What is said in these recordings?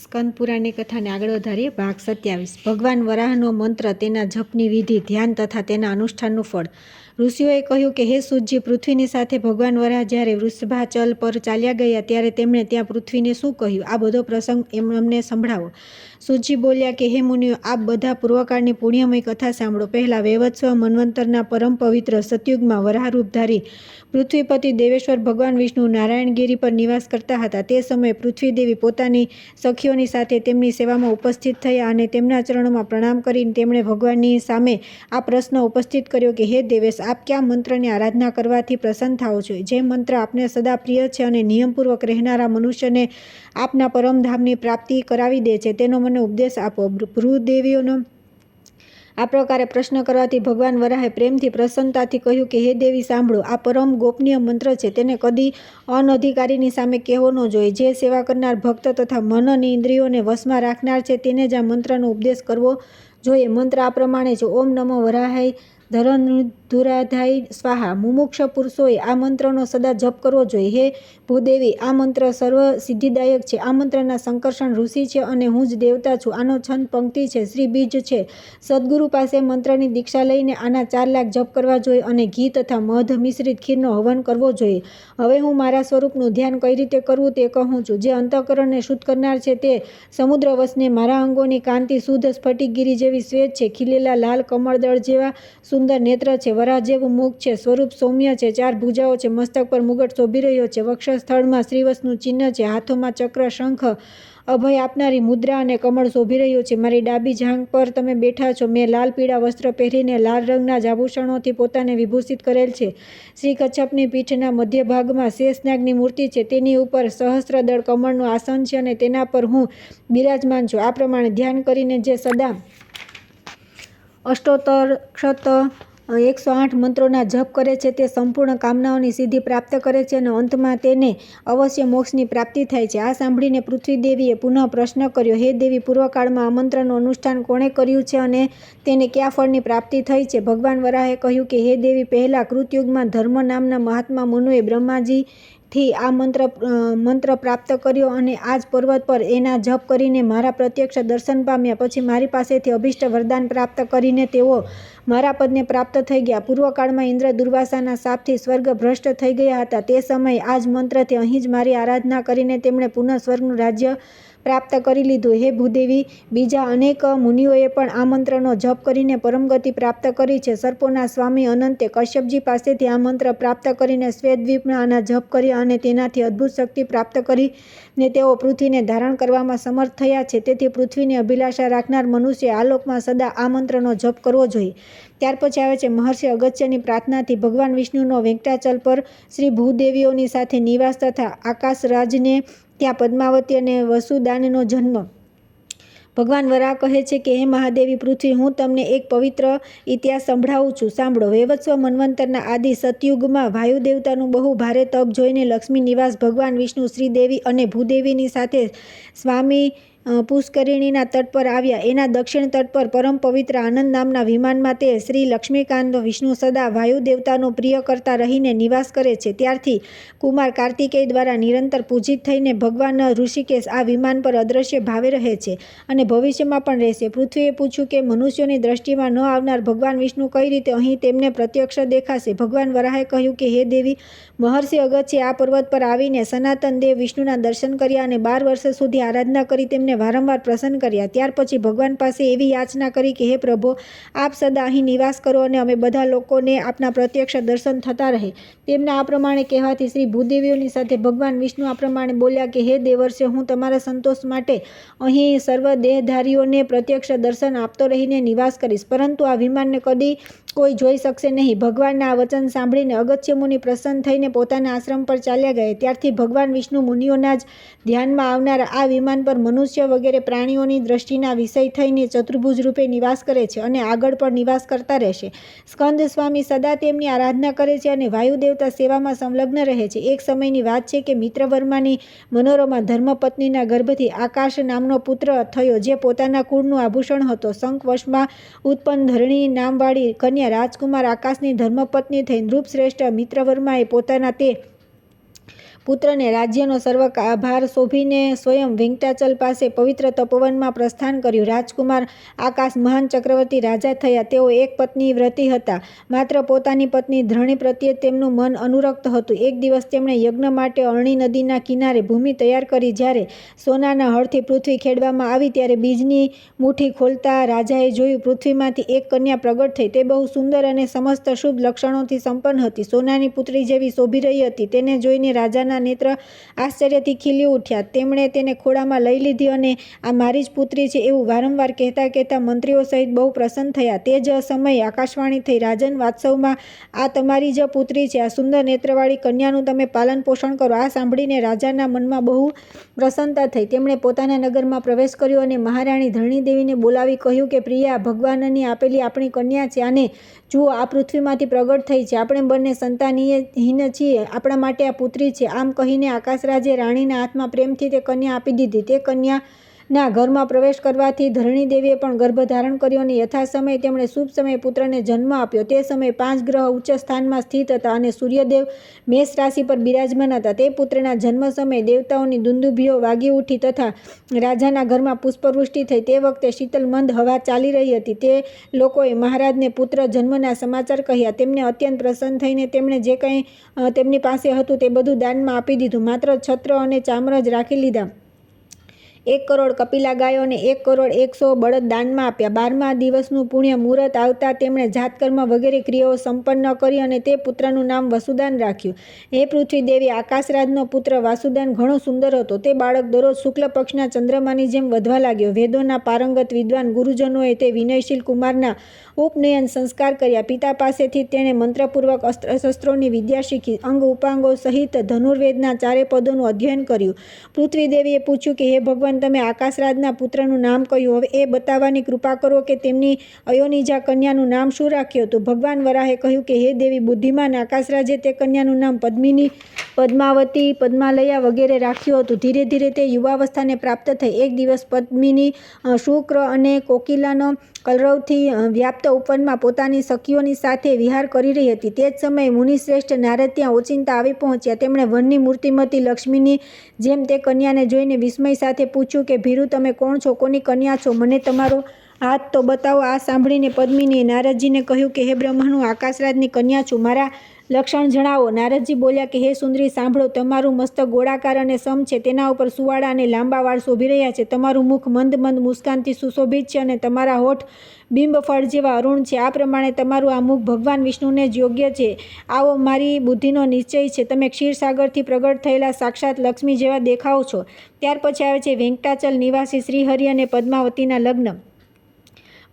સ્કંદ પુરાણની કથાને આગળ વધારીએ. ભાગ 27. ભગવાન વરાહનો મંત્ર, તેના જપની વિધિ, ધ્યાન તથા તેના અનુષ્ઠાનનું ફળ. ઋષિઓએ કહ્યું કે હે સૂતજી, પૃથ્વીની સાથે ભગવાન વરાહ જ્યારે વૃષભાચલ પર ચાલ્યા ગયા ત્યારે તેમણે ત્યાં પૃથ્વીને શું કહ્યું? આ બધો પ્રસંગ અમને સંભળાવો. સૂતજી બોલ્યા કે હે મુનિઓ, આપ બધા પૂર્વકાળની પુણ્યમય કથા સાંભળો. પહેલા વૈવસ્વત મન્વંતરના પરમ પવિત્ર સતયુગમાં વરાહરૂપધારી પૃથ્વીપતિ દેવેશ્વર ભગવાન વિષ્ણુ નારાયણગિરી પર નિવાસ કરતા હતા. તે સમયે પૃથ્વીદેવી પોતાની સખીઓની સાથે તેમની સેવામાં ઉપસ્થિત થયા અને તેમના ચરણોમાં પ્રણામ કરીને તેમણે ભગવાનની સામે આ પ્રશ્ન ઉપસ્થિત કર્યો કે હે દેવેશ, આપ કયા મંત્રની આરાધના કરવાથી પ્રસન્ન થાઓ છો? જે મંત્ર આપને સદા પ્રિય છે અને નિયમપૂર્વક રહેનારા મનુષ્યને આપના પરમધામની પ્રાપ્તિ કરાવી દે છે, તેનો મને ઉપદેશ આપો. ભૃદેવીઓનો આ પ્રકારે પ્રશ્ન કરવાથી ભગવાન વરાહે પ્રેમથી પ્રસન્નતાથી કહ્યું કે હે દેવી, સાંભળો. આ પરમ ગોપનીય મંત્ર છે. તેને કદી અનધિકારીની સામે કહેવો ન જોઈએ. જે સેવા કરનાર ભક્ત તથા મન અને ઇન્દ્રિયોને વશમાં રાખનાર છે તેને જ આ મંત્રનો ઉપદેશ કરવો જોઈએ. મંત્ર આ પ્રમાણે છે: ઓમ નમો વરાહાય ધરણધુરાધાય સ્વાહા. મુમુક્ષ પુરુષોએ આ મંત્રનો સદા જપ કરવો જોઈએ. હે ભૂદેવી, આ મંત્ર સર્વ સિદ્ધિદાયક છે. આ મંત્રના સંકર્ષણ ઋષિ છે અને હું જ દેવતા છું. આનો છંદ પંક્તિ છે, શ્રી બીજ છે. સદગુરુ પાસે મંત્રની દીક્ષા લઈને આના 4 લાખ જપ કરવા જોઈએ અને ઘી તથા મધ મિશ્રિત ખીરનો હવન કરવો જોઈએ. હવે હું મારા સ્વરૂપનું ધ્યાન કઈ રીતે કરવું તે કહું છું. જે અંતઃકરણને શુદ્ધ કરનાર છે તે સમુદ્ર વસને મારા અંગોની કાંતિ શુદ્ધ સ્ફટિકગીરી જેવી શ્વેત છે. ખીલેલા લાલ કમળદળ જેવા સુંદર નેત્ર છે. વરાહ જેવું મુખ છે. સ્વરૂપ સૌમ્ય છે. 4 ભુજાઓ છે. મસ્તક પર મુગટ શોભી રહ્યો છે. વક્ષસ્થળમાં શ્રીવત્સનું ચિહ્ન છે. હાથોમાં ચક્ર, શંખ, અભય આપનારી મુદ્રા અને કમળ શોભી રહ્યું છે. મારી ડાબી જાંઘ પર તમે બેઠા છો. મેં લાલ પીળા વસ્ત્ર પહેરીને લાલ રંગના જ આભૂષણોથી પોતાને વિભૂષિત કરેલ છે. શ્રી કચ્છપની પીઠના મધ્ય ભાગમાં શેષનાગની મૂર્તિ છે. તેની ઉપર સહસ્ત્રદળ કમળનું આસન છે અને તેના પર હું બિરાજમાન છું. આ પ્રમાણે ધ્યાન કરીને જે સદા અષ્ટોત્તર 108 મંત્રોના જપ કરે છે તે સંપૂર્ણ કામનાઓની સિદ્ધિ પ્રાપ્ત કરે છે અને અંતમાં તેને અવશ્ય મોક્ષની પ્રાપ્તિ થાય છે. આ સાંભળીને પૃથ્વીદેવીએ પુનઃ પ્રશ્ન કર્યો: હે દેવી, પૂર્વકાળમાં આ મંત્રનું અનુષ્ઠાન કોણે કર્યું છે અને તેને કયા ફળની પ્રાપ્તિ થઈ છે? ભગવાન વરાહે કહ્યું કે હે દેવી, પહેલા કૃતયુગમાં ધર્મ નામના મહાત્મા મનુએ બ્રહ્માજીથી આ મંત્ર પ્રાપ્ત કર્યો અને આ જ પર્વત પર એના જપ કરીને મારા પ્રત્યક્ષ દર્શન પામ્યા. પછી મારી પાસેથી અભિષ્ટ વરદાન પ્રાપ્ત કરીને તેઓ મારા પદને પ્રાપ્ત થઈ ગયા. પૂર્વકાળમાં ઇન્દ્ર દુર્વાસાના શાપથી સ્વર્ગ ભ્રષ્ટ થઈ ગયા હતા. તે સમયે આ જ મંત્રથી અહીં જ મારી આરાધના કરીને તેમણે પુનઃ સ્વર્ગનું રાજ્ય પ્રાપ્ત કરી લીધું. હે ભૂદેવી, બીજા અનેક મુનિઓએ પણ આ મંત્રનો જપ કરીને પરમગતિ પ્રાપ્ત કરી છે. સર્પોના સ્વામી અનંતે કશ્યપજી પાસેથી આ મંત્ર પ્રાપ્ત કરીને શ્વેતદ્વીપમાં આના જપ કર્યા અને તેનાથી અદ્ભુત શક્તિ પ્રાપ્ત કરીને તેઓ પૃથ્વીને ધારણ કરવામાં સમર્થ થયા છે. તેથી પૃથ્વીની અભિલાષા રાખનાર મનુષ્ય આ લોકમાં સદા આ મંત્રનો જપ કરવો જોઈએ. ત્યાર પછી આવે છે મહર્ષિ અગસ્ત્યની પ્રાર્થનાથી ભગવાન વિષ્ણુનો વેંકટાચલ પર શ્રી ભૂદેવીઓની સાથે નિવાસ તથા આકાશરાજને ત્યાં પદ્માવતી અને વસુદાનનો જન્મ. ભગવાન વરાહ કહે છે કે હે મહાદેવી પૃથ્વી, હું તમને એક પવિત્ર ઇતિહાસ સંભળાવું છું, સાંભળો. વૈવસ્વત મન્વંતરના આદિ સતયુગમાં વાયુદેવતાનું બહુ ભારે તપ જોઈને લક્ષ્મી નિવાસ ભગવાન વિષ્ણુ શ્રીદેવી અને ભૂદેવીની સાથે સ્વામી પુષ્કરિણીના તટ પર આવ્યા. એના દક્ષિણ તટ પર પરમ પવિત્ર આનંદ નામના વિમાનમાં તે શ્રી લક્ષ્મીકાંત વિષ્ણુ સદા વાયુદેવતાનો પ્રિય કરતા રહીને નિવાસ કરે છે. ત્યારથી કુમાર કાર્તિકેય દ્વારા નિરંતર પૂજિત થઈને ભગવાન ઋષિકેશ આ વિમાન પર અદ્રશ્ય ભાવે રહે છે અને ભવિષ્યમાં પણ રહેશે. પૃથ્વીએ પૂછ્યું કે મનુષ્યોની દ્રષ્ટિમાં ન આવનાર ભગવાન વિષ્ણુ કઈ રીતે અહીં તેમને પ્રત્યક્ષ દેખાશે? ભગવાન વરાહે કહ્યું કે હે દેવી, મહર્ષિ અગસ્ત્યે આ પર્વત પર આવીને સનાતન દેવ વિષ્ણુના દર્શન કર્યા અને 12 વર્ષ સુધી આરાધના કરી તેમને વારંવાર પ્રસન્ન કર્યા. ત્યાર પછી ભગવાન પાસે એવી યાચના કરી કે હે પ્રભો, આપ સદા અહીં નિવાસ કરો અને અમે બધા લોકોને આપના પ્રત્યક્ષ દર્શન થતા રહે. તેમના આ પ્રમાણે કહેવાથી શ્રી ભૂદેવીઓની સાથે ભગવાન વિષ્ણુ આ પ્રમાણે બોલ્યા કે હે દેવર્ષે, હું તમારા સંતોષ માટે અહીં સર્વ દેહધારીઓને પ્રત્યક્ષ દર્શન આપતો રહીને નિવાસ કરીશ, પરંતુ આ વિમાનને કદી કોઈ જોઈ શકશે નહીં. ભગવાનના આ વચન સાંભળીને અગસ્ત્ય મુનિ પ્રસન્ન થઈને પોતાના આશ્રમ પર ચાલ્યા ગયા. ત્યારથી ભગવાન વિષ્ણુ મુનિઓના જ ધ્યાનમાં આવનાર આ વિમાન પર મનુષ્ય વગેરે પ્રાણીઓની દ્રષ્ટિના વિષય થઈને ચતુર્ભુજ રૂપે નિવાસ કરે છે અને આગળ પણ નિવાસ કરતા રહેશે. સ્કંદ સ્વામી સદા તેમની આરાધના કરે છે અને વાયુદેવતા સેવામાં સંલગ્ન રહે છે. એક સમયની વાત છે કે મિત્રવર્માની મનોરમા ધર્મપત્નીના ગર્ભથી આકાશ નામનો પુત્ર થયો, જે પોતાના કુળનું આભૂષણ હતો. શંખવશમાં ઉત્પન્ન ધરણી નામવાળી કન્યા રાજકુમાર આકાશની ધર્મપત્ની થઈ. નૃપશ્રેષ્ઠ મિત્રવર્માએ પોતાના તે પુત્રને રાજ્યનો સર્વ ભાર સોંપીને સ્વયં વેંકટાચલ પાસે પવિત્ર તપોવનમાં પ્રસ્થાન કર્યું. રાજકુમાર આકાશ મહાન ચક્રવર્તી રાજા થયા. તેઓ એક પત્ની વ્રતી હતા. માત્ર પોતાની પત્ની ધરણી પ્રત્યે તેમનું મન અનુરક્ત હતું. એક દિવસ તેમણે યજ્ઞ માટે અરણી નદીના કિનારે ભૂમિ તૈયાર કરી. જ્યારે સોનાના હળથી પૃથ્વી ખેડવામાં આવી ત્યારે બીજની મુઠ્ઠી ખોલતા રાજાએ જોયું, પૃથ્વીમાંથી એક કન્યા પ્રગટ થઈ. તે બહુ સુંદર અને સમસ્ત શુભ લક્ષણોથી સંપન્ન હતી. સોનાની પુત્રી જેવી શોભી રહી હતી. તેને જોઈને રાજાના નેત્ર આશ્ચર્યથી ખીલી ઉઠ્યા. તેમણે તેને ખોળામાં લઈ લીધી અને આ મારી જ પુત્રી છે એવું વારંવાર કહેતા મંત્રીઓ સહિત બહુ પ્રસન્ન થયા. તે જ સમયે આકાશવાણી થઈ, રાજન વાત્સવમાં આ તમારી જ પુત્રી છે. આ સુંદર નેત્રવાળી કન્યાનું તમે પાલન પોષણ કરો. આ સાંભળીને રાજાના મનમાં બહુ પ્રસન્નતા થઈ. તેમણે પોતાના નગરમાં પ્રવેશ કર્યો અને મહારાણી ધરણીદેવીને બોલાવી કહ્યું કે પ્રિયા, ભગવાનની આપેલી આપણી કન્યા છે. આને જુઓ, આ પૃથ્વીમાંથી પ્રગટ થઈ છે. આપણે બંને સંતાનહીન છીએ. આપણા માટે આ પુત્રી છે. આમ કહીને આકાશરાજે રાણીના હાથમાં પ્રેમથી તે કન્યા આપી દીધી. તે કન્યાના ઘરમાં પ્રવેશ કરવાથી ધરણીદેવીએ પણ ગર્ભ ધારણ કર્યો અને યથાસમયે તેમણે શુભ સમયે પુત્રને જન્મ આપ્યો. તે સમયે 5 ગ્રહ ઉચ્ચ સ્થાનમાં સ્થિત હતા અને સૂર્યદેવ મેષ રાશિ પર બિરાજમાન હતા. તે પુત્રના જન્મ સમયે દેવતાઓની દુંદુભીઓ વાગી ઉઠી તથા રાજાના ઘરમાં પુષ્પવૃષ્ટિ થઈ. તે વખતે શીતલ મંદ હવા ચાલી રહી હતી. તે લોકોએ મહારાજને પુત્ર જન્મના સમાચાર કહ્યા. તેમને અત્યંત પ્રસન્ન થઈને તેમણે જે કંઈ તેમની પાસે હતું તે બધું દાનમાં આપી દીધું. માત્ર છત્ર અને ચામર જ રાખી લીધા. 1 કરોડ કપિલા ગાયો અને 1,100,000 બળદ દાનમાં આપ્યા. 12મા દિવસનું પુણ્ય મુહૂર્ત આવતા તેમણે જાતકર્મ વગેરે ક્રિયાઓ સંપન્ન કરી અને તે પુત્રનું નામ વસુદાન રાખ્યું. હે પૃથ્વી દેવી, આકાશરાજનો પુત્ર વાસુદાન ઘણો સુંદર હતો. તે બાળક દરરોજ શુક્લ પક્ષના ચંદ્રમાની જેમ વધવા લાગ્યો. વેદોના પારંગત વિદ્વાન ગુરુજનોએ તે વિનયશીલ કુમારના ઉપનયન સંસ્કાર કર્યા. પિતા પાસેથી તેણે મંત્રપૂર્વક અસ્ત્રશસ્ત્રોની વિદ્યા શીખી. અંગ ઉપાંગો સહિત ધનુર્વેદના 4 પદોનું અધ્યયન કર્યું. પૃથ્વી દેવીએ પૂછ્યું કે હે ભગવાન, તમે આકાશરાજના પુત્રનું નામ કહ્યું. હવે એ બતાવવાની કૃપા કરો કે તેમની અયોનિજા કન્યાનું નામ શું રાખ્યું હતું. ભગવાન વરાહે કહ્યું કે હે દેવી, બુદ્ધિમાન આકાશરાજે તે કન્યાનું નામ પદ્મિની, પદ્માવતી, પદ્માલયા વગેરે રાખ્યું હતું. ધીરે ધીરે તે યુવાવસ્થાને પ્રાપ્ત થઈ. એક દિવસ પદ્મિની શુક્ર અને કોકિલાનો કલરવથી વ્યાપ્ત ઉપવનમાં પોતાની સખીઓની સાથે વિહાર કરી રહી હતી. તે જ સમયે મુનિશ્રેષ્ઠ નારદ ત્યાં ઓચિંતા આવી પહોંચ્યા. તેમણે વનની મૂર્તિમતી લક્ષ્મીની જેમ તે કન્યાને જોઈને વિસ્મય સાથે પૂછ્યું કે ભીરુ, તમે કોણ છો? કોની કન્યા છો? મને તમારો હાથ તો બતાવો. આ સાંભળીને પદ્મિનીએ નારદજીને કહ્યું કે હે બ્રહ્મા, હું આકાશરાજની કન્યા છું. મારા લક્ષણ જણાવો. નારદજી બોલ્યા કે હે સુંદરી, સાંભળો. તમારું મસ્તક ગોળાકાર અને સમ છે. તેના ઉપર સુવાળા અને લાંબા વાળ શોભી રહ્યા છે. તમારું મુખ મંદ મંદ મુસ્કાનથી સુશોભિત છે અને તમારા હોઠ બિંબફળ જેવા અરુણ છે. આ પ્રમાણે તમારું આ મુખ ભગવાન વિષ્ણુને જ યોગ્ય છે. આવો મારી બુદ્ધિનો નિશ્ચય છે. તમે ક્ષીરસાગરથી પ્રગટ થયેલા સાક્ષાત લક્ષ્મી જેવા દેખાવ છો. ત્યાર પછી આવે છે વેંકટાચલ નિવાસી શ્રીહરિ અને પદ્માવતીના લગ્ન.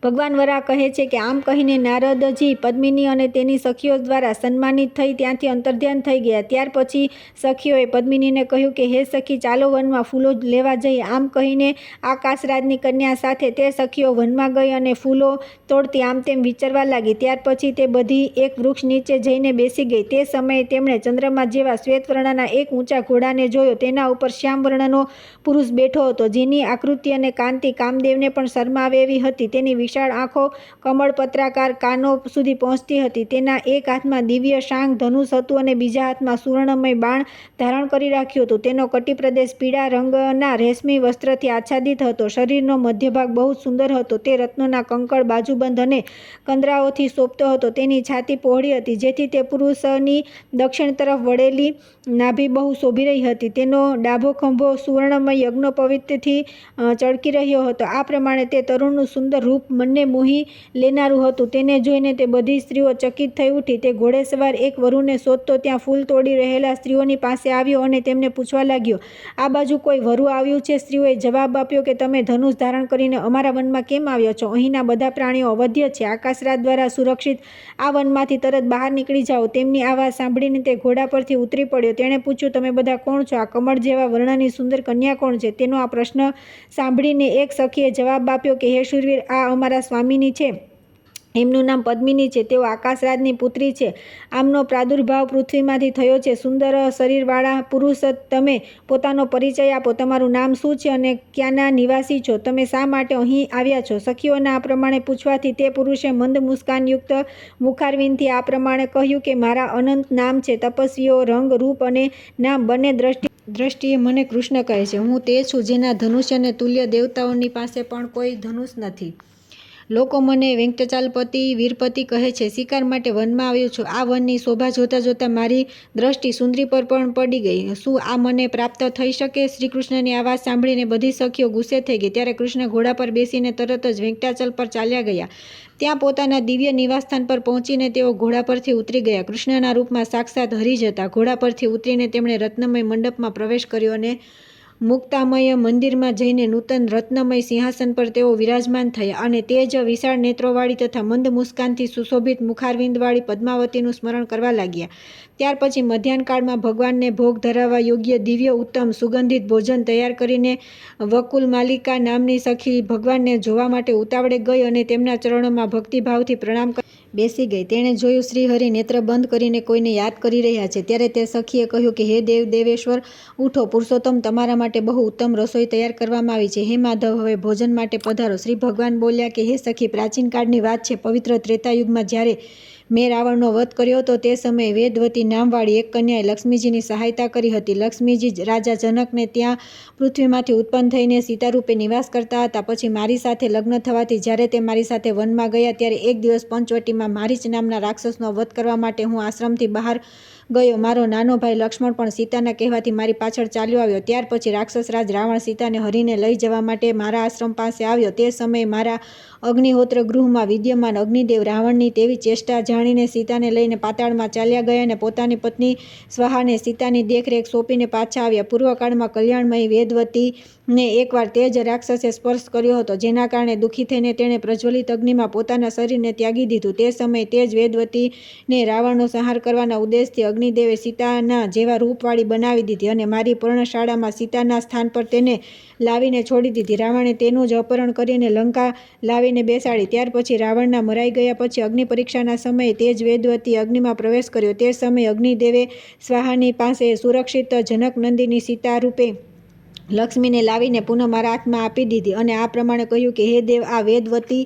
ભગવાન વરાહ કહે છે કે આમ કહીને નારદજી પદ્મિની અને તેની સખીઓ દ્વારા સન્માનિત થઈ ત્યાંથી અંતર્ધ્યાન થઈ ગયા. ત્યાર પછી સખીઓએ પદ્મિનીને કહ્યું કે હે સખી, ચાલો વનમાં ફૂલો લેવા જઈએ. આમ કહીને આકાશરાજની કન્યા સાથે તે સખીઓ વનમાં ગઈ અને ફૂલો તોડતી આમ તેમ વિચરવા લાગી. ત્યાર પછી તે બધી એક વૃક્ષ નીચે જઈને બેસી ગઈ. તે સમયે તેમણે ચંદ્રમા જેવા શ્વેતવર્ણના એક ઊંચા ઘોડાને જોયો. તેના ઉપર શ્યામવર્ણનો પુરુષ બેઠો હતો, જેની આકૃતિ અને કાંતિ કામદેવને પણ શરમાવે એવી હતી. તેની વિશાળ આંખો કમળપત્રાકાર કાનો સુધી પહોંચતી હતી. તેના એક હાથમાં દિવ્ય શાંગ ધનુષ હતું અને બીજા હાથમાં સુવર્ણમય બાણ ધારણ કરી રાખ્યું હતું. તેનો કટિપ્રદેશ પીળા રંગના રેશમી વસ્ત્રથી આચ્છાદિત હતો. શરીરનો મધ્ય ભાગ બહુ સુંદર હતો. તે રત્નોના કંકણ, બાજુબંધ અને કંદરાઓથી શોભતો હતો. તેની છાતી પહોળી હતી, જેથી તે પુરુષની દક્ષિણ તરફ વળેલી નાભી બહુ શોભી રહી હતી. તેનો ડાભો ખંભો સુવર્ણમય યજ્ઞોપવિતથી ચળકી રહ્યો હતો. આ પ્રમાણે તે તરુણનું સુંદર રૂપ મનને મોહી લેનારું હતું. તેને જોઈને તે બધી સ્ત્રીઓ ચકિત થઈ ઉઠી. તે ઘોડેસવાર એક વરુને શોધતો ત્યાં ફૂલ તોડી રહેલા સ્ત્રીઓની પાસે આવ્યો અને તેમને પૂછવા લાગ્યો, આ બાજુ કોઈ વરુ આવ્યું છે? સ્ત્રીઓએ જવાબ આપ્યો કે તમે ધનુષ ધારણ કરીને અમારા વનમાં કેમ આવ્યા છો? અહીંના બધા પ્રાણીઓ અવધ્ય છે. આકાશરાજ દ્વારા સુરક્ષિત આ વનમાંથી તરત બહાર નીકળી જાઓ. તેમની આ વાત સાંભળીને તે ઘોડા પરથી ઉતરી પડ્યો. તેણે પૂછ્યું, તમે બધા કોણ છો? આ કમળ જેવા વર્ણની સુંદર કન્યા કોણ છે? તેનો આ પ્રશ્ન સાંભળીને એક સખીએ જવાબ આપ્યો કે હે શૂરવીર, આ અમારા સ્વામીની છે. એમનું નામ પદ્મિની છે. તેઓ આકાશરાજની પુત્રી છે. આમનો પ્રાદુર્ભાવ પૃથ્વીમાંથી થયો છે. સુંદર શરીરવાળા પુરુષ, તમે પોતાનો પરિચય આપો. તમારું નામ શું છે અને ક્યાંના નિવાસી છો? તમે શા માટે અહીં આવ્યા છો? સખીઓના આ પ્રમાણે પૂછવાથી તે પુરુષે મંદ મુસ્કાનયુક્ત મુખારવિંદથી આ પ્રમાણે કહ્યું કે મારા અનંત નામ છે. તપસ્વીઓ રંગ, રૂપ અને નામ બંને દ્રષ્ટિએ મને કૃષ્ણ કહે છે. હું તે છું જેના ધનુષ્યને તુલ્ય દેવતાઓની પાસે પણ કોઈ ધનુષ નથી. લોકો મને વેંકટાચલપતિ, વીરપતિ કહે છે. શિકાર માટે વનમાં આવ્યો છું. આ વનની શોભા જોતાં જોતાં મારી દ્રષ્ટિ સુંદરી પર પણ પડી ગઈ. શું આ મને પ્રાપ્ત થઈ શકે? શ્રીકૃષ્ણની આ વાત સાંભળીને બધી સખીઓ ગુસ્સે થઈ ગઈ. ત્યારે કૃષ્ણ ઘોડા પર બેસીને તરત જ વેંકટાચલ પર ચાલ્યા ગયા. ત્યાં પોતાના દિવ્ય નિવાસસ્થાન પર પહોંચીને તેઓ ઘોડા પરથી ઉતરી ગયા. કૃષ્ણના રૂપમાં સાક્ષાત હરિ જ હતા. ઘોડા પરથી ઉતરીને તેમણે રત્નમય મંડપમાં પ્રવેશ કર્યો અને મુક્તામય મંદિરમાં જઈને નૂતન રત્નમય સિંહાસન પર તેઓ વિરાજમાન થયા અને તે જ વિશાળ નેત્રોવાળી તથા મંદ મુસ્કાનથી સુશોભિત મુખારવિંદવાળી પદ્માવતીનું સ્મરણ કરવા લાગ્યા. ત્યાર પછી મધ્યાહનકાળમાં ભગવાનને ભોગ ધરાવવા યોગ્ય દિવ્ય ઉત્તમ સુગંધિત ભોજન તૈયાર કરીને વકુલ માલિકા નામની સખી ભગવાનને જોવા માટે ઉતાવળે ગઈ અને તેમના ચરણોમાં ભક્તિભાવથી પ્રણામ કરી બેસી ગઈ. તેણે જોયું શ્રીહરિ નેત્ર બંધ કરીને કોઈને યાદ કરી રહ્યા છે. ત્યારે તે સખીએ કહ્યું કે હે દેવેશ્વર, ઉઠો. પુરુષોત્તમ, તમારા માટે બહુ ઉત્તમ રસોઈ તૈયાર કરવામાં આવી છે. હે માધવ, હવે ભોજન માટે પધારો. શ્રી ભગવાન બોલ્યા કે હે સખી, પ્રાચીન કાળની વાત છે. પવિત્ર ત્રેતાયુગમાં જ્યારે મેં રાવણનો વધ કર્યો હતો તે સમયે વેદવતી નામવાળી એક કન્યાએ લક્ષ્મીજીની સહાયતા કરી હતી. લક્ષ્મીજી રાજા જનકને ત્યાં પૃથ્વીમાંથી ઉત્પન્ન થઈને સીતારૂપે નિવાસ કરતા હતા. પછી મારી સાથે લગ્ન થવાથી જ્યારે તે મારી સાથે વનમાં ગયા ત્યારે એક દિવસ પંચવટીમાં મારીચ નામના રાક્ષસનો વધ કરવા માટે હું આશ્રમથી બહાર ગયો. મારો નાનો ભાઈ લક્ષ્મણ પણ સીતાના કહેવાથી મારી પાછળ ચાલ્યો આવ્યો. ત્યાર પછી રાક્ષસરાજ રાવણ સીતાને હરીને લઈ જવા માટે મારા આશ્રમ પાસે આવ્યો. તે સમયે મારા અગ્નિહોત્ર ગૃહમાં વિદ્યમાન અગ્નિદેવ રાવણની તેવી ચેષ્ટા જાણીને સીતાને લઈને પાતાળમાં ચાલ્યા ગયા અને પોતાની પત્ની સ્વાહાને સીતાની દેખરેખ સોંપીને પાછા આવ્યા. પૂર્વકાળમાં કલ્યાણમયી વેદવતીને એકવાર તે જ રાક્ષસે સ્પર્શ કર્યો હતો, જેના કારણે દુઃખી થઈને તેણે પ્રજ્વલિત અગ્નિમાં પોતાના શરીરને ત્યાગી દીધું. તે સમયે તે જ વેદવતીને રાવણનો સંહાર કરવાના ઉદ્દેશથી અગ્નિદેવે સીતાના જેવા રૂપવાળી બનાવી દીધી અને મારી પર્ણશાળામાં સીતાના સ્થાન પર તેને લાવીને છોડી દીધી. રાવણે તેનું જ અપહરણ કરીને લંકા લાવીને બેસાડી. ત્યાર પછી રાવણના મરાઈ ગયા પછી અગ્નિ પરીક્ષાના સમયે તે જ વેદવતી અગ્નિમાં પ્રવેશ કર્યો. તે સમયે અગ્નિદેવે સ્વાહાની પાસે સુરક્ષિત જનકનંદિની સીતા રૂપે લક્ષ્મીને લાવીને પુનઃ મારા હાથમાં આપી દીધી અને આ પ્રમાણે કહ્યું કે હે દેવ, આ વેદવતી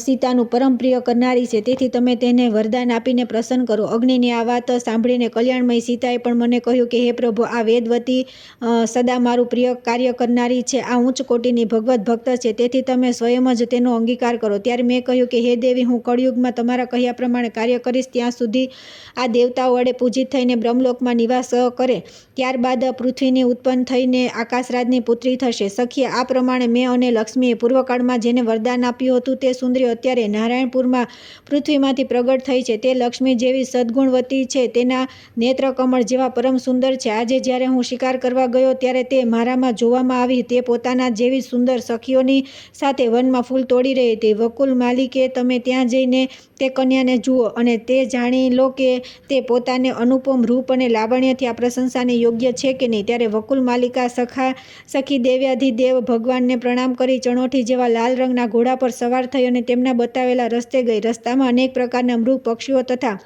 સીતાનું પરમ પ્રિય કરનારી છે. તેથી તમે તેને વરદાન આપીને પ્રસન્ન કરો. અગ્નિની આ વાત સાંભળીને કલ્યાણમયી સીતાએ પણ મને કહ્યું કે હે પ્રભુ, આ વેદવતી સદા મારું પ્રિય કાર્ય કરનારી છે. આ ઉચ્ચ કોટીની ભગવત ભક્ત છે. તેથી તમે સ્વયં જ તેનો અંગીકાર કરો. ત્યારે મેં કહ્યું કે હે દેવી, હું કળયુગમાં તમારા કહ્યા પ્રમાણે કાર્ય કરીશ. ત્યાં સુધી આ દેવતાઓ વડે પૂજિત થઈને બ્રહ્મલોકમાં નિવાસ કરે. ત્યારબાદ પૃથ્વીની ઉત્પન્ન થઈને આકાશરાજની પુત્રી થશે. સખીએ, આ પ્રમાણે મેં અને લક્ષ્મીએ પૂર્વકાળમાં જેને વરદાન આપ્યું હતું તે સુંદરી અત્યારે નારાયણપુરમાં પૃથ્વીમાંથી પ્રગટ થઈ છે. તે લક્ષ્મી જેવી સદગુણવતી છે. તેના નેત્રકમળ જેવા પરમ સુંદર છે. આજે જ્યારે હું શિકાર કરવા ગયો ત્યારે તે મારામાં જોવામાં આવી. તે પોતાના જેવી સુંદર સખીઓની સાથે વનમાં ફૂલ તોડી રહી હતી. વકુલ માલિકે, તમે ત્યાં જઈને તે કન્યાને જુઓ અને તે જાણી લો કે તે પોતાને અનુપમ રૂપ અને લાવણ્યથી આ પ્રશંસાને યોગ્ય છે કે નહીં. ત્યારે વકુલ માલિકા સખી દેવ્યાધિદેવ ભગવાનને પ્રણામ કરી ચણોઠી જેવા લાલ રંગના ઘોડા પર સવાર થઈ અને તેમના બતાવેલા રસ્તે ગઈ. રસ્તામાં અનેક પ્રકારના મૃગ, પક્ષીઓ તથા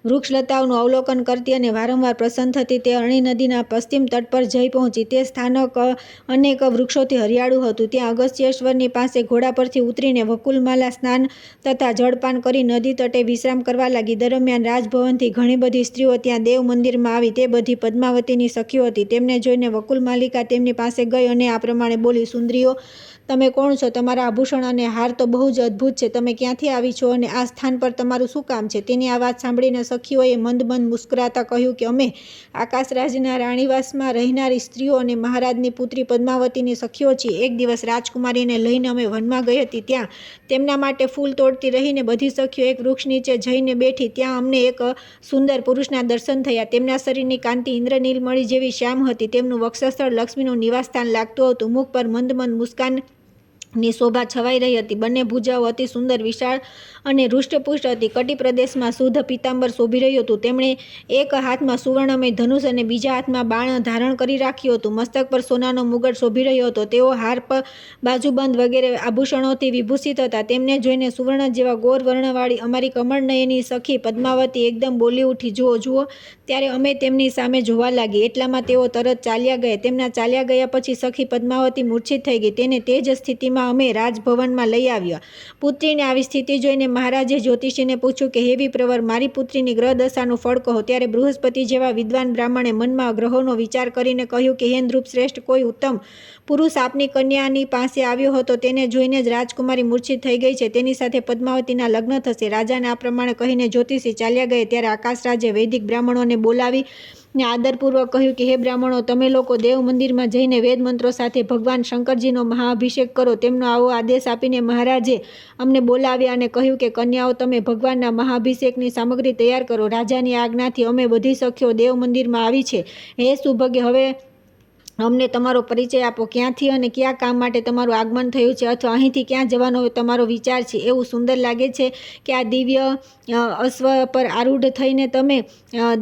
વૃક્ષલતાઓનું અવલોકન કરતી અને વારંવાર પ્રસન્ન થતી તે અરણી નદીના પશ્ચિમ તટ પર જઈ પહોંચી. તે સ્થાનક અનેક વૃક્ષોથી હરિયાળું હતું. ત્યાં અગસ્ત્યેશ્વરની પાસે ઘોડા પરથી ઉતરીને વકુલમાલા સ્નાન તથા જળપાન કરી નદી તટે વિશ્રામ કરવા લાગી. દરમિયાન રાજભવનથી ઘણી બધી સ્ત્રીઓ ત્યાં દેવ મંદિરમાં આવી. તે બધી પદ્માવતીની સખીઓ હતી. તેમને જોઈને વકુલ માલિકા તેમની પાસે ગઈ અને આ પ્રમાણે બોલી, સુંદરીઓ, તમે કોણ છો? તમારા આભૂષણ અને હાર તો બહુ જ અદ્ભુત છે. તમે ક્યાંથી આવી છો અને આ સ્થાન પર તમારું શું કામ છે? તેની આ વાત સાંભળીને સખીઓએ મંદ મંદ મુસ્કરાતા કહ્યું કે અમે આકાશરાજના રાણીવાસમાં રહેનારી સ્ત્રીઓ અને મહારાજની પુત્રી પદ્માવતીની સખીઓ છીએ. એક દિવસ રાજકુમારીને લઈને અમે વનમાં ગઈ હતી. ત્યાં તેમના માટે ફૂલ તોડતી રહીને બધી સખીઓ એક વૃક્ષ નીચે જઈને બેઠી. ત્યાં અમને એક સુંદર પુરુષના દર્શન થયા. તેમના શરીરની કાંતિ ઇન્દ્રનીલમણી જેવી શ્યામ હતી. તેમનું વક્ષસ્થળ લક્ષ્મીનું નિવાસસ્થાન લાગતું હતું. મુખ પર મંદ મંદ મુસ્કાન ની શોભા છવાઈ રહી હતી. બંને ભુજાઓ અતિ સુંદર, વિશાળ અને હૃષ્ટપુષ્ટ હતી. કટી પ્રદેશમાં શુદ્ધ પીતાંબર શોભી રહ્યું હતું. તેમણે એક હાથમાં સુવર્ણમય ધનુષ અને બીજા હાથમાં બાણ ધારણ કરી રાખ્યું હતું. મસ્તક પર સોનાનો મુગટ શોભી રહ્યો હતો. તેઓ હાર, બાજુબંધ વગેરે આભૂષણોથી વિભૂષિત હતા. તેમને જોઈને સુવર્ણ જેવા ગોર વર્ણવાળી અમારી કમળનયની સખી પદ્માવતી એકદમ બોલી ઉઠી, જુઓ જુઓ. ત્યારે અમે તેમની સામે જોવા લાગી. એટલામાં તેઓ તરત ચાલ્યા ગયા. તેમના ચાલ્યા ગયા પછી સખી પદ્માવતી મૂર્છિત થઈ ગઈ. તેને તે જ સ્થિતિમાં અમે રાજભવનમાં લઈ આવ્યા. પુત્રીને આવી સ્થિતિ જોઈને મહારાજે જ્યોતિષીને પૂછ્યું કે હે વિપ્રવર, મારી પુત્રીની ગ્રહ દશાનું ફળ કહો. ત્યારે બૃહસ્પતિ જેવા વિદ્વાન બ્રાહ્મણે મનમાં ગ્રહોનો વિચાર કરીને કહ્યું કે હે નૃપ શ્રેષ્ઠ, કોઈ ઉત્તમ પુરુષ આપની કન્યાની પાસે આવ્યો હતો. તેને જોઈને જ રાજકુમારી મૂર્છિત થઈ ગઈ છે. તેની સાથે પદ્માવતીના લગ્ન થશે. રાજાને આ પ્રમાણે કહીને જ્યોતિષી ચાલ્યા ગયા. ત્યારે આકાશરાજે વૈદિક બ્રાહ્મણોને બોલાવી ને આદરપૂર્વક કહ્યું કે હે બ્રાહ્મણો, તમે લોકો દેવ મંદિરમાં જઈને વેદ મંત્રો સાથે ભગવાન શંકરજીનો મહાઅભિષેક કરો. તેમનો આવો આદેશ આપીને મહારાજે અમને બોલાવ્યા અને કહ્યું કે કન્યાઓ, તમે ભગવાનના મહાઅભિષેકની સામગ્રી તૈયાર કરો. રાજાની આજ્ઞાથી અમે બધી સખીઓ દેવ મંદિરમાં આવી છે. હે સુભગે, હવે અમને તમારો પરિચય આપો. ક્યાંથી અને કયા કામ માટે તમારું આગમન થયું છે, અથવા અહીંથી ક્યાં જવાનો તમારો વિચાર છે? એવું સુંદર લાગે છે કે આ દિવ્ય અશ્વ પર આરૂઢ થઈને તમે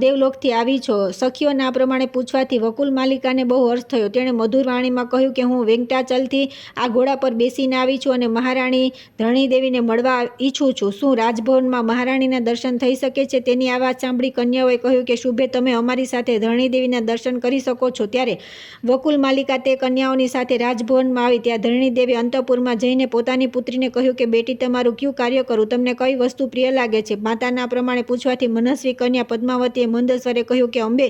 દેવલોકથી આવી છો. સખીઓના આ પ્રમાણે પૂછવાથી વકુલ માલિકાને બહુ હર્ષ થયો. તેણે મધુર વાણીમાં કહ્યું કે હું વેંકટાચલથી આ ઘોડા પર બેસીને આવી છું અને મહારાણી ધરણીદેવીને મળવા ઈચ્છું છું. શું રાજભવનમાં મહારાણીના દર્શન થઈ શકે છે? તેની આ વાત સાંભળી કન્યાઓએ કહ્યું કે શુભે, તમે અમારી સાથે ધરણીદેવીના દર્શન કરી શકો છો. ત્યારે વકુલ માલિકા તે કન્યાઓની સાથે રાજભવનમાં આવી. ત્યાં ધરણીદેવી અંતઃપુરમાં જઈને પોતાની પુત્રીને કહ્યું કે બેટી, તમારું કયું કાર્ય કરું? તમને કઈ વસ્તુ પ્રિય લાગે છે? માતાના પ્રમાણે પૂછવાથી મનસ્વી કન્યા પદ્માવતીએ મંદ સ્વરે કહ્યું કે અંબે,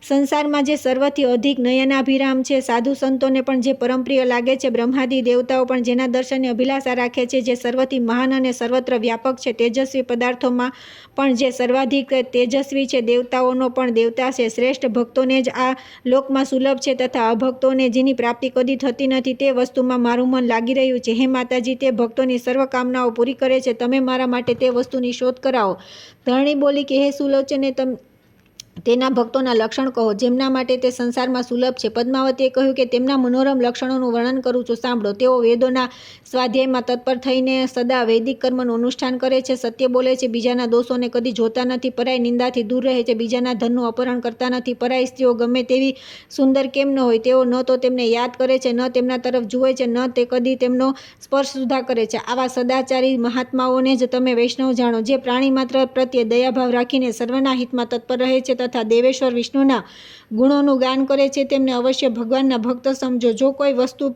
સંસારમાં જે સર્વથી અધિક નયનાભિરામ છે, સાધુ સંતોને પણ જે પરમપ્રિય લાગે છે, બ્રહ્માદિ દેવતાઓ પણ જેના દર્શનની અભિલાષા રાખે છે, જે સર્વથી મહાન અને સર્વત્ર વ્યાપક છે, તેજસ્વી પદાર્થોમાં પણ જે સર્વાધિક તેજસ્વી છે, દેવતાઓનો પણ દેવતા છે, શ્રેષ્ઠ ભક્તોને જ આ લોકમાં સુલભ છે તથા અભક્તોને જેની પ્રાપ્તિ કદી થતી નથી, તે વસ્તુમાં મારું મન લાગી રહ્યું છે. હે માતાજી, તે ભક્તોની સર્વ કામનાઓ પૂરી કરે છે. તમે મારા માટે તે વસ્તુની શોધ કરાવો. ધરણી બોલી કે હે સુલોચને, તેના ભક્તોના લક્ષણ કહો, જેમના માટે તે સંસારમાં સુલભ છે. પદ્માવતીએ કહ્યું કે તેમના મનોરમ લક્ષણોનું વર્ણન કરું છું, સાંભળો. તેઓ વેદોના સ્વાધ્યાયમાં તત્પર થઈને સદા વૈદિક કર્મનું અનુષ્ઠાન કરે છે, સત્ય બોલે છે, બીજાના દોષોને કદી જોતા નથી, પરાઈ નિંદાથી દૂર રહે છે, બીજાના ધનનું અપહરણ કરતા નથી. પરાઈ સ્ત્રીઓ ગમે તેવી સુંદર કેમ ન હોય, તેઓ ન તો તેમને યાદ કરે છે, ન તેમના તરફ જુએ છે, ન તે કદી તેમનો સ્પર્શ સુધા કરે છે. આવા સદાચારી મહાત્માઓને જ તમે વૈષ્ણવ જાણો, જે પ્રાણી માત્ર પ્રત્યે દયાભાવ રાખીને સર્વના હિતમાં તત્પર રહે છે તથા દેવેશ્વર વિષ્ણુના ગુણોનું ગાન કરે છે. તેમને અવશ્ય ભગવાનના ભક્ત સમજો. જો કોઈ વસ્તુ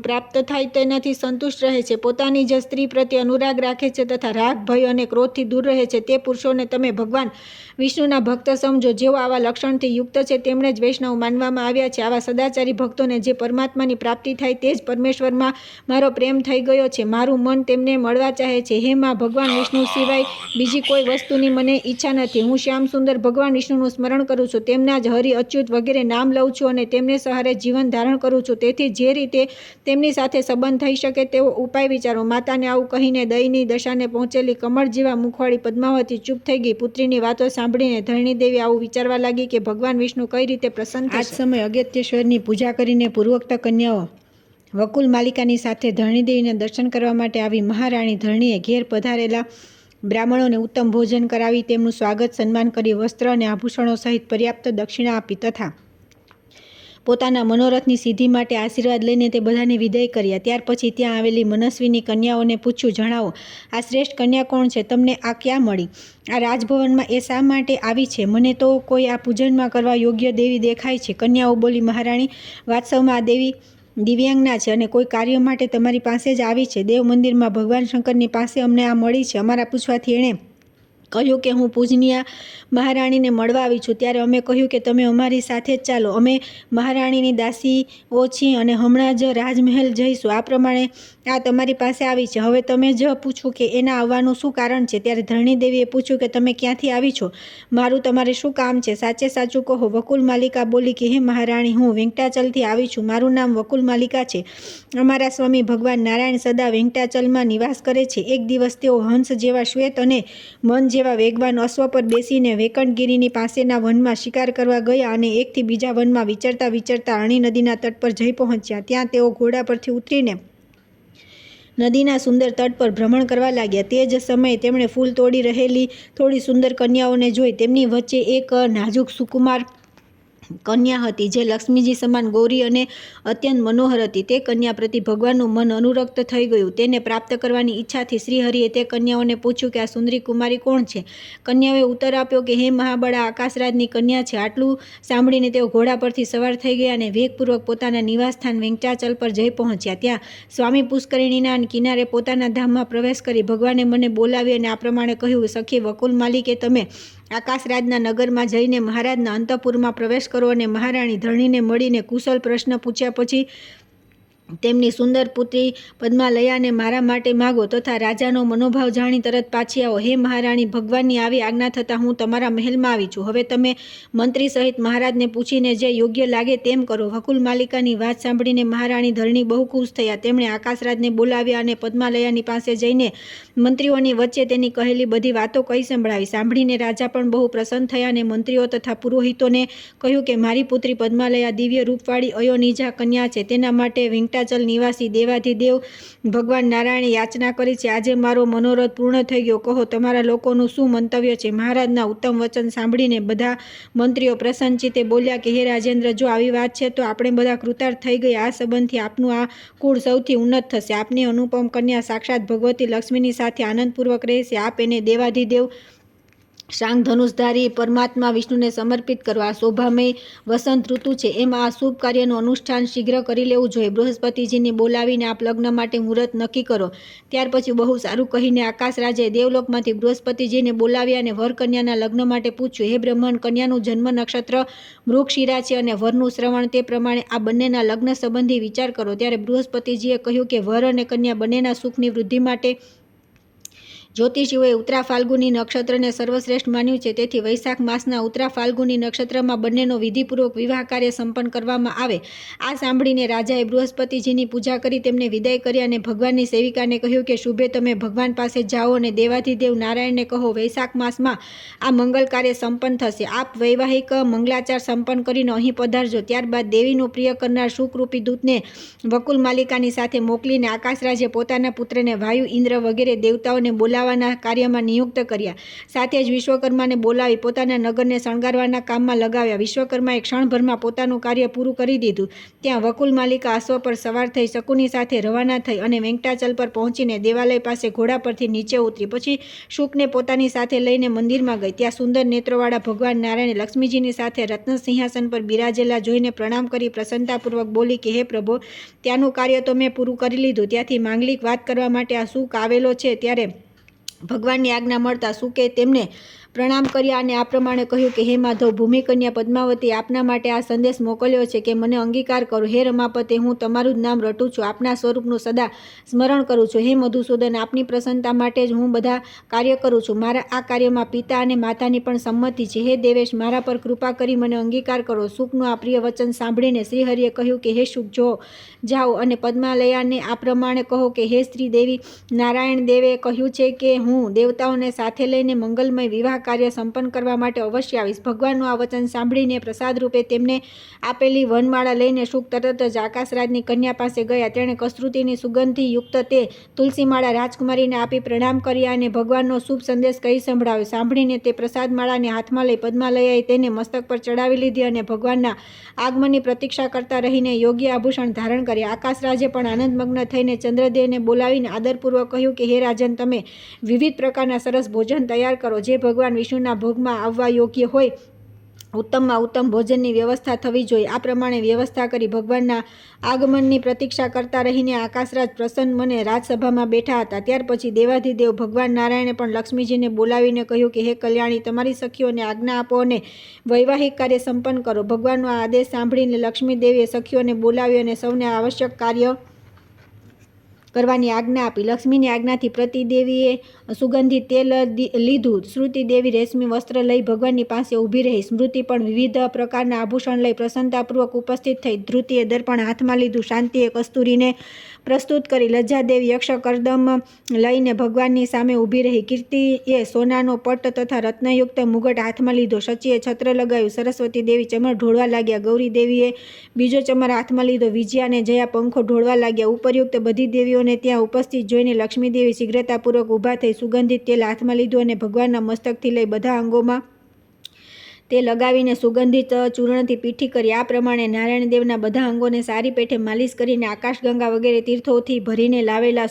પ્રાપ્ત થાય તેનાથી સંતુષ્ટ રહે છે, પોતાની જ સ્ત્રી પ્રત્યે અનુરાગ રાખે છે તથા રાગ, ભય અને ક્રોધથી દૂર રહે છે, તે પુરુષોને તમે ભગવાન વિષ્ણુના ભક્ત સમજો. જેઓ આવા લક્ષણથી યુક્ત છે તેમણે જ વૈષ્ણવ માનવામાં આવ્યા છે. આવા સદાચારી ભક્તોને જે પરમાત્માની પ્રાપ્તિ થાય તે જ પરમેશ્વરમાં મારો પ્રેમ થઈ ગયો છે. મારું મન તેમને મળવા ચાહે છે. હે માં, ભગવાન વિષ્ણુ સિવાય બીજી કોઈ વસ્તુની મને ઈચ્છા નથી. હું શ્યામ સુંદર ભગવાન વિષ્ણુનું સ્મરણ કરું છું, તેમના જ હરિ, અચ્યુત વગેરે નામ લઉં છું અને તેમને સહારે જીવન ધારણ કરું છું. તેથી જે રીતે તેમની સાથે સંબંધ થઈ શકે તેવો ઉપાય વિચારો. માતાને આવું કહીને દયની દશાને પહોંચેલી કમળ જેવા મુખવાળી પદ્માવતી ચૂપ થઈ ગઈ. પુત્રીની વાતો સાંભળીને ધરણીદેવી આવું વિચારવા લાગી કે ભગવાન વિષ્ણુ કઈ રીતે પ્રસન્ન થશે. આ સમયે અગત્યેશ્વરની પૂજા કરીને પૂર્વોક્ત કન્યાઓ વકુલ માલિકાની સાથે ધરણીદેવીને દર્શન કરવા માટે આવી. મહારાણી ધરણીએ ઘેર પધારેલા બ્રાહ્મણોને ઉત્તમ ભોજન કરાવી તેમનું સ્વાગત સન્માન કરી, વસ્ત્ર અને આભૂષણો સહિત પર્યાપ્ત દક્ષિણા આપી તથા પોતાના મનોરથની સિદ્ધિ માટે આશીર્વાદ લઈને તે બધાને વિદાય કર્યા. ત્યાર પછી ત્યાં આવેલી મનસ્વીની કન્યાઓને પૂછ્યું, જણાવો, આ શ્રેષ્ઠ કન્યા કોણ છે? તમને આ ક્યાં મળી? આ રાજભવનમાં એ શા માટે આવી છે? મને તો કોઈ આ પૂજનમાં કરવા યોગ્ય દેવી દેખાય છે. કન્યાઓ બોલી, મહારાણી, વાસ્તવમાં આ દેવી દિવ્યાંગના છે અને કોઈ કાર્ય માટે તમારી પાસે જ આવી છે. દેવ મંદિરમાં ભગવાન શંકરની પાસે અમને આ મળી છે. અમારા પૂછવાથી એણે કહ્યું કે હું પૂજનીય મહારાણીને મળવા આવી છું. ત્યારે અમે કહ્યું કે તમે અમારી સાથે જ ચાલો, અમે મહારાણીની દાસીઓ છીએ અને હમણાં જ રાજમહેલ જઈશું. આ પ્રમાણે આ તમારી પાસે આવી છે. હવે તમે જ પૂછો કે એના આવવાનું શું કારણ છે? ત્યારે ધરણીદેવીએ પૂછ્યું કે તમે ક્યાંથી આવી છો? મારું તમારે શું કામ છે? સાચે સાચું કહો. વકુલ માલિકા બોલી કે હે મહારાણી, હું વેંકટાચલથી આવી છું. મારું નામ વકુલ માલિકા છે. અમારા સ્વામી ભગવાન નારાયણ સદા વેંકટાચલમાં નિવાસ કરે છે. એક દિવસ તેઓ હંસ જેવા શ્વેત અને મન જેવા વેગવાન અશ્વ પર બેસીને વેકણગીરીની પાસેના વનમાં શિકાર કરવા ગયા અને એકથી બીજા વનમાં વિચરતા વિચરતા અણી નદીના તટ પર જઈ પહોંચ્યા. ત્યાં તેઓ ઘોડા પરથી ઉતરીને નદીના સુંદર તટ પર ભ્રમણ કરવા લાગ્યા. તે જ સમયે તેમણે ફૂલ તોડી રહેલી થોડી સુંદર કન્યાઓને જોઈ. તેમની વચ્ચે એક નાજુક સુકુમાર કન્યા હતી જે લક્ષ્મીજી સમાન ગૌરી અને અત્યંત મનોહર હતી. તે કન્યા પ્રતિ ભગવાનનું મન અનુરક્ત થઈ ગયું. તેને પ્રાપ્ત કરવાની ઈચ્છાથી શ્રીહરિએ તે કન્યાઓને પૂછ્યું કે આ સુંદરી કુમારી કોણ છે? કન્યાઓએ ઉત્તર આપ્યો કે હે મહાબળા, આકાશરાજની કન્યા છે. આટલું સાંભળીને તેઓ ઘોડા પરથી સવાર થઈ ગયા અને વેગપૂર્વક પોતાના નિવાસસ્થાન વેંકટાચલ પર જઈ પહોંચ્યા. ત્યાં સ્વામી પુષ્કરિણીના કિનારે પોતાના ધામમાં પ્રવેશ કરી ભગવાને મને બોલાવી અને આ પ્રમાણે કહ્યું, સખી વકુલ માલિકે તમે આકાશરાજના નગરમાં જઈને મહારાજના અંતઃપુરમાં પ્રવેશ કરો અને મહારાણી ધરણીને મળીને કુશલ પ્રશ્ન પૂછ્યા પછી તેમની સુંદર પુત્રી પદ્માલયાને મારા માટે માગો તથા રાજાનો મનોભાવ જાણી તરત પાછી આવો. હે મહારાણી, ભગવાનની આવી આજ્ઞા થતાં હું તમારા મહેલમાં આવી છું. હવે તમે મંત્રી સહિત મહારાજને પૂછીને જે યોગ્ય લાગે તેમ કરો. વકુલ માલિકાની વાત સાંભળીને મહારાણી ધરણી બહુ ખુશ થયા. તેમણે આકાશરાજને બોલાવ્યા અને પદ્માલયાની પાસે જઈને મંત્રીઓની વચ્ચે તેની કહેલી બધી વાતો કહી સંભળાવી. સાંભળીને રાજા પણ બહુ પ્રસન્ન થયા અને મંત્રીઓ તથા પુરોહિતોને કહ્યું કે મારી પુત્રી પદ્માલયા દિવ્ય રૂપવાળી અયોનિજા કન્યા છે. તેના માટે વેંકટાચલ નિવાસી દેવાધિદેવ ભગવાન નારાયણે યાચના કરી છે. આજે મારો મનોરથ પૂર્ણ થઈ ગયો. કહો તમારા લોકોનું શું મંતવ્ય છે? મહારાજના ઉત્તમ વચન સાંભળીને બધા મંત્રીઓ પ્રસન્નચિત્તે બોલ્યા કે હે રાજેન્દ્ર, જો આવી વાત છે તો આપણે બધા કૃતાર્થ થઈ ગયા. આ સંબંધથી આપનું આ કુળ સૌથી ઉન્નત થશે. આપની અનુપમ કન્યા સાક્ષાત ભગવતી લક્ષ્મીની સાથે આનંદપૂર્વક રહેશે. આપ એને દેવાધિદેવ શાંગ ધનુષધારી પરમાત્મા વિષ્ણુને સમર્પિત કરો. આ શોભામય વસંત ઋતુ છે, એમાં આ શુભ કાર્યનું અનુષ્ઠાન શીઘ્ર કરી લેવું જોઈએ. બૃહસ્પતિજીને બોલાવીને આપ લગ્ન માટે મુહૂર્ત નક્કી કરો. ત્યાર પછી બહુ સારું કહીને આકાશરાજે દેવલોકમાંથી બૃહસ્પતિજીને બોલાવ્યા અને વરકન્યાના લગ્ન માટે પૂછ્યું. હે બ્રહ્મણ, કન્યાનું જન્મ નક્ષત્ર મૃગશિરા છે અને વરનું શ્રવણ, તે પ્રમાણે આ બંનેના લગ્ન સંબંધી વિચાર કરો. ત્યારે બૃહસ્પતિજીએ કહ્યું કે વર અને કન્યા બંનેના સુખની વૃદ્ધિ માટે જ્યોતિષીઓએ ઉત્તરા ફાલ્ગુની નક્ષત્રને સર્વશ્રેષ્ઠ માન્યું છે. તેથી વૈશાખ માસના ઉત્તરા ફાલ્ગુની નક્ષત્રમાં બંનેનો વિધિપૂર્વક વિવાહ કાર્ય સંપન્ન કરવામાં આવે. આ સાંભળીને રાજાએ બૃહસ્પતિજીની પૂજા કરી તેમને વિદાય કર્યા અને ભગવાનની સેવિકાને કહ્યું કે શુભે તમે ભગવાન પાસે જાઓ અને દેવાધિદેવ નારાયણને કહો વૈશાખ માસમાં આ મંગલ કાર્ય સંપન્ન થશે. આપ વૈવાહિક મંગલાચાર સંપન્ન કરીને અહીં પધારજો. ત્યારબાદ દેવીનું પ્રિય કરનાર સુખરૂપી દૂતને વકુલ માલિકાની સાથે મોકલીને આકાશરાજે પોતાના પુત્રને વાયુ, ઇન્દ્ર વગેરે દેવતાઓને બોલાવવાના કાર્યમાં નિયુક્ત કર્યા. સાથે જ વિશ્વકર્માને બોલાવી પોતાના નગરને શણગારવાના કામમાં લગાવ્યા. વિશ્વકર્માએ ક્ષણભરમાં પોતાનું કાર્ય પૂરું કરી દીધું. ત્યાં વકુલ માલિકા અશ્વ પર સવાર થઈ શકુની સાથે રવાના થઈ અને વેંકટાચલ પર પહોંચીને દેવાલય પાસે ઘોડા પરથી નીચે ઉતરી. પછી શુકને પોતાની સાથે લઈને મંદિરમાં ગઈ. ત્યાં સુંદર નેત્રોવાળા ભગવાન નારાયણે લક્ષ્મીજીની સાથે રત્ન સિંહાસન પર બિરાજેલા જોઈને પ્રણામ કરી પ્રસન્નતાપૂર્વક બોલી કે હે પ્રભુ, ત્યાંનું કાર્ય તો મેં પૂરું કરી લીધું. ત્યાંથી માંગલિક વાત કરવા માટે આ શુક આવેલો છે. ત્યારે ભગવાનની આજ્ઞા મળતા શુકે તેમને પ્રણામ કર્યા અને આ પ્રમાણે કહ્યું કે હે માધવ, ભૂમિકન્યા પદ્માવતી આપના માટે આ સંદેશ મોકલ્યો છે કે મને અંગીકાર કરો. હે રમાપતે, હું તમારું જ નામ રટું છું. આપના સ્વરૂપનું સદા સ્મરણ કરું છું. હે મધુસૂદન, આપની પ્રસન્નતા માટે જ હું બધા કાર્ય કરું છું. મારા આ કાર્યમાં પિતા અને માતાની પણ સંમતિ છે. હે દેવેશ, મારા પર કૃપા કરી મને અંગીકાર કરો. શુકનું આ પ્રિય વચન સાંભળીને શ્રીહરિએ કહ્યું કે હે શુક, જાઓ અને પદ્માલયાને આ પ્રમાણે કહો કે હે સ્ત્રી દેવી, નારાયણ દેવે કહ્યું છે કે હું દેવતાઓને સાથે લઈને મંગલમય વિવાહ કાર્ય સંપન્ન કરવા માટે અવશ્ય આવીશ. ભગવાનનું આ વચન સાંભળીને પ્રસાદ રૂપે તેમને આપેલી વનમાળા લઈને શુક તરત જ આકાશરાજની કન્યા પાસે ગયા. તેણે કસ્તુરીની સુગંધથી યુક્ત તે તુલસીમાળા રાજકુમારીને આપી પ્રણામ કર્યા અને ભગવાનનો શુભ સંદેશ કહી સંભળાવ્યો. સાંભળીને તે પ્રસાદમાળાને હાથમાં લઈ પદ્માલયાએ તેને મસ્તક પર ચડાવી લીધી અને ભગવાનના આગમનની પ્રતીક્ષા કરતા રહીને યોગ્ય આભૂષણ ધારણ કર્યા. આકાશરાજે પણ આનંદમગ્ન થઈને ચંદ્રદેવને બોલાવીને આદરપૂર્વક કહ્યું કે હે રાજન, તમે વિવિધ પ્રકારના સરસ ભોજન તૈયાર કરો. જે ભગવાન વિષ્ણુના ભોગમાં આવવા યોગ્ય હોય ઉત્તમમાં ઉત્તમ ભોજનની વ્યવસ્થા થવી જોઈએ. આ પ્રમાણે વ્યવસ્થા કરી ભગવાનના આગમનની પ્રતીક્ષા કરતા રહીને આકાશરાજ પ્રસન્ન મને રાજસભામાં બેઠા હતા. ત્યાર પછી દેવાધિદેવ ભગવાન નારાયણે પણ લક્ષ્મીજીને બોલાવીને કહ્યું કે હે કલ્યાણી, તમારી સખીઓને આજ્ઞા આપો અને વૈવાહિક કાર્ય સંપન્ન કરો. ભગવાનનો આ આદેશ સાંભળીને લક્ષ્મીદેવીએ સખીઓને બોલાવી અને સૌને આવશ્યક કાર્ય કરવાની આજ્ઞા આપી. લક્ષ્મીની આજ્ઞાથી પ્રતિદેવીએ સુગંધિત તેલ લીધું. શ્રુતિદેવી રેશમી વસ્ત્ર લઈ ભગવાનની પાસે ઊભી રહી. સ્મૃતિ પણ વિવિધ પ્રકારના આભૂષણ લઈ પ્રસન્નતાપૂર્વક ઉપસ્થિત થઈ. ધૃતિએ દર્પણ હાથમાં લીધું. શાંતિએ કસ્તુરીને પ્રસ્તુત કરી. લજ્જાદેવી યક્ષકર્દમ લઈને ભગવાનની સામે ઊભી રહી. કીર્તિએ સોનાનો પટ્ટ તથા રત્નયુક્ત મુગટ હાથમાં લીધો. શચીએ છત્ર લગાવ્યું. સરસ્વતી દેવી ચમર ઢોળવા લાગ્યા. ગૌરી દેવીએ બીજો ચમર હાથમાં લીધો. વિજયા અને જયા પંખો ઢોળવા લાગ્યા. ઉપરયુક્ત બધી દેવીઓ દેવીઓને ત્યાં ઉપસ્થિત જોઈને લક્ષ્મીદેવી શીઘ્રતાપૂર્વક ઊભા થઈ સુગંધિત તેલ હાથમાં લીધું અને ભગવાનના મસ્તકથી લઈ બધા અંગોમાં તે લગાવીને સુગંધિત ચૂર્ણથી પીઠી કરી. આ પ્રમાણે નારાયણ દેવના બધા અંગોને સારી પેઠે માલિશ કરીને આકાશગંગા વગેરે તીર્થોથી ભરીને લાવેલા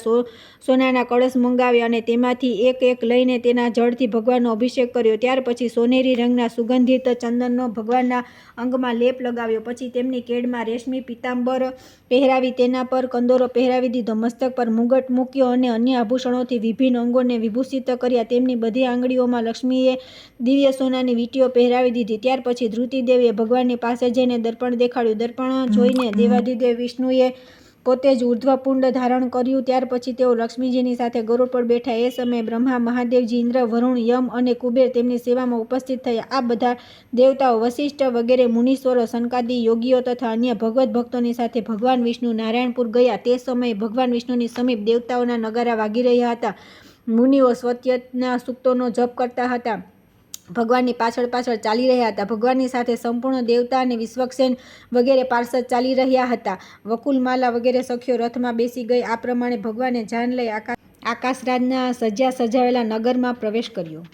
સોનાના કળશ મંગાવ્યા અને તેમાંથી એક એક લઈને તેના જળથી ભગવાનનો અભિષેક કર્યો. ત્યાર પછી સોનેરી રંગના સુગંધિત ચંદનનો ભગવાનના અંગમાં લેપ લગાવ્યો. પછી તેમની કેડમાં રેશમી પીતાંબર પહેરાવી તેના પર કંદોરો પહેરાવી દીધો. મસ્તક પર મુગટ મૂક્યો અને અન્ય આભૂષણોથી વિભિન્ન અંગોને વિભૂષિત કર્યા. તેમની બધી આંગળીઓમાં લક્ષ્મીએ દિવ્ય સોનાની વીંટીઓ પહેરાવી દીધી. ત્યાર પછી ધૃતિદેવીએ ભગવાનની પાસે જઈને દર્પણ દેખાડ્યું. દર્પણ જોઈને દેવાધિદેવ વિષ્ણુએ પોતે જ ઉર્ધ્વપુંડ ધારણ કર્યું. ત્યાર પછી તેઓ લક્ષ્મીજીની સાથે ગરુડ પર બેઠા. એ સમયે બ્રહ્મા, મહાદેવજી, ઇન્દ્ર, વરુણ, યમ અને કુબેર તેમની સેવામાં ઉપસ્થિત થયા. આ બધા દેવતાઓ, વશિષ્ઠ વગેરે મુનીશ્વરો, સનકાદી યોગીઓ તથા અન્ય ભગવત ભક્તોની સાથે ભગવાન વિષ્ણુ નારાયણપુર ગયા. તે સમયે ભગવાન વિષ્ણુની સમીપ દેવતાઓના નગારા વાગી રહ્યા હતા. મુનિઓ સ્વત્યના સૂક્તોનો જપ કરતા હતા. ભગવાનની પાછળ પાછળ ચાલી રહ્યા હતા. ભગવાનની સાથે સંપૂર્ણ દેવતા અને વિશ્વક્ષેન વગેરે પાર્ષદ ચાલી રહ્યા હતા. વકુલમાલા વગેરે સખીઓ રથમાં બેસી ગઈ. આ પ્રમાણે ભગવાને જાન લઈ આકાશરાજના સજાવેલા નગરમાં પ્રવેશ કર્યો.